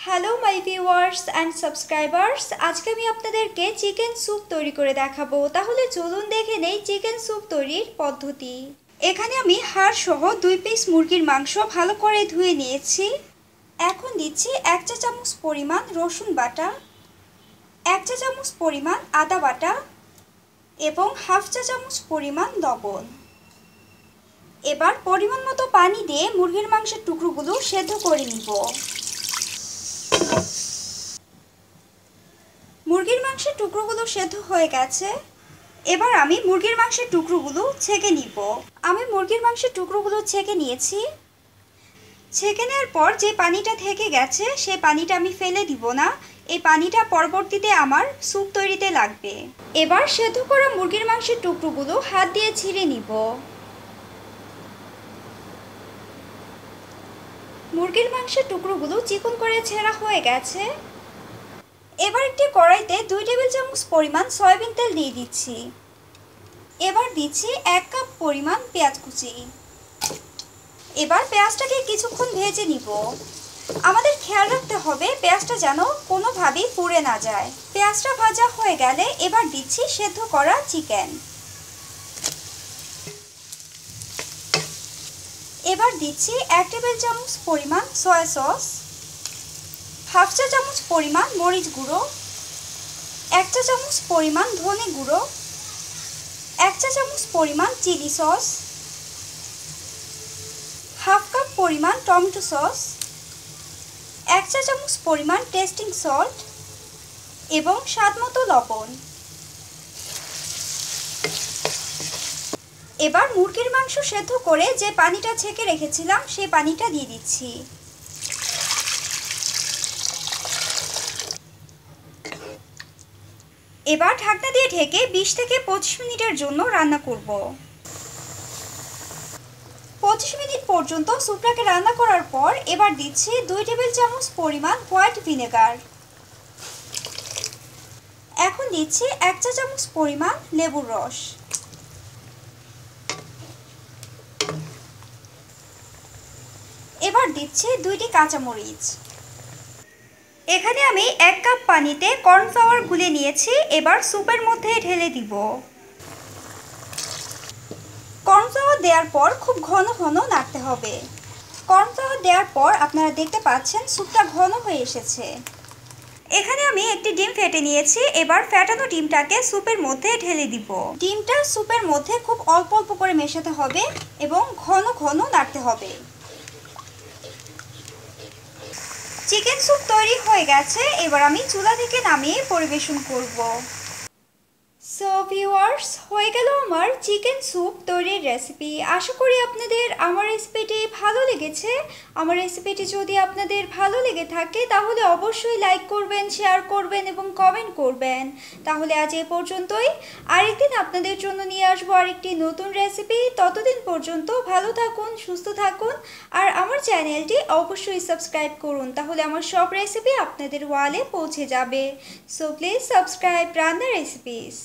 Hello my viewers and subscribers, আজকে আমি আপনাদেরকে চিকেন স্যুপ তৈরি করে দেখাবো। তাহলে চলুন দেখে নেই চিকেন স্যুপ তৈরির পদ্ধতি। এখানে আমি হাড় সহ 2 পিস মুরগির মাংস ভালো করে ধুয়ে নিয়েছি। এখন দিচ্ছি 1 চা চামচ পরিমাণ রসুন বাটা, 1 চা চামচ পরিমাণ আদা বাটা এবং হাফ চা চামচ পরিমাণ লবণ। এবার পরিমাণ মতো পানি দিয়ে মুরগির মাংসের টুকরোগুলো সেদ্ধ করে নিব। মুরগির মাংসের টুকরোগুলো সেদ্ধ হয়ে গেছে। এবার আমি মুরগির মাংসের টুকরোগুলো ছেঁকে নিব। আমি মুরগির মাংসের টুকরোগুলো ছেঁকে নিয়েছি। ছেঁকে নেওয়ার পর যে পানিটা থেকে গেছে সেই পানিটা আমি ফেলে দিব না, এই পানিটা পরবর্তীতে আমার স্যুপ তৈরিতে লাগবে। এবার সেদ্ধ করা মুরগির মাংসের টুকরোগুলো হাত দিয়ে ছিঁড়ে নিব। মুরগির মাংসের টুকরোগুলো চিকন করে ছেঁড়া হয়ে গেছে। এবার একটি কড়াইতে 2 টেবিল চামচ পরিমাণ সয়াবিন তেল দিয়ে দিচ্ছি। এবার দিচ্ছি 1 কাপ পরিমাণ পেঁয়াজ কুচি। এবার পেঁয়াজটাকে কিছুক্ষণ ভেজে নিব। আমাদের খেয়াল রাখতে হবে পেঁয়াজটা যেন কোনোভাবেই পুড়ে না যায়। পেঁয়াজটা ভাজা হয়ে গেলে এবার দিচ্ছি সেদ্ধ করা চিকেন। এবার দিচ্ছি 1 টেবিল চামচ পরিমাণ সয়া সস, হাফ চা চামচ পরিমাণ মরিচ গুঁড়ো, 1 চা চামচ পরিমাণ ধনে গুঁড়ো, 1 চা চামচ পরিমাণ চিলি সস, হাফ কাপ পরিমাণ টমেটো সস, 1 চা চামচ পরিমাণ টেস্টিং সল্ট এবং স্বাদমতো লবণ। এবার মুরগির মাংস সেদ্ধ করে যে পানিটা ছেঁকে রেখেছিলাম সেই পানিটা দিয়ে দিচ্ছি। এবার ঢাকনা দিয়ে ঢেকে 20 থেকে 25 মিনিটের জন্য রান্না করব। 25 মিনিট পর্যন্ত স্যুপটাকে রান্না করার পর এবার দিচ্ছি 2 টেবিল চামচ পরিমাণ হোয়াইট ভিনেগার। এখন দিচ্ছি 1 চা চামচ পরিমাণ লেবুর রস। এবার দিচ্ছি 2টি কাঁচামরিচ। এখানে আমি 1 কাপ পানিতে কর্নফ্লাওয়ার গুলে নিয়েছি। এবার স্যুপের মধ্যে ঢেলে দিব। কর্নফ্লাওয়ার দেওয়ার পর খুব ঘন ঘন নাড়তে হবে। কর্নফ্লাওয়ার দেওয়ার পর আপনারা দেখতে পাচ্ছেন স্যুপটা ঘন হয়ে এসেছে। এখানে আমি একটি ডিম ফেটে নিয়েছি। এবার ফেটানো ডিমটাকে স্যুপের মধ্যে ঢেলে দিব। ডিমটা স্যুপের মধ্যে খুব অল্প অল্প করে মেশাতে হবে এবং ঘন ঘন নাড়তে হবে। চিকেন স্যুপ তৈরি হয়ে গেছে। এবার আমি চুলা থেকে নামিয়ে পরিবেশন করব। সো ভিউয়ার্স, হয়ে গেল আমার চিকেন স্যুপ তৈরির রেসিপি। আশা করি আপনাদের আমার রেসিপিটি ভালো লেগেছে। আমার রেসিপিটি যদি আপনাদের ভালো লেগে থাকে তাহলে অবশ্যই লাইক করবেন, শেয়ার করবেন এবং কমেন্ট করবেন। তাহলে আজ এ পর্যন্তই। আরেকদিন আপনাদের জন্য নিয়ে আসবো আরেকটি নতুন রেসিপি। ততদিন পর্যন্ত ভালো থাকুন, সুস্থ থাকুন আর আমার চ্যানেলটি অবশ্যই সাবস্ক্রাইব করুন। তাহলে আমার সব রেসিপি আপনাদের ওয়ালে পৌঁছে যাবে। সো প্লিজ সাবস্ক্রাইব রান্না রেসিপিস।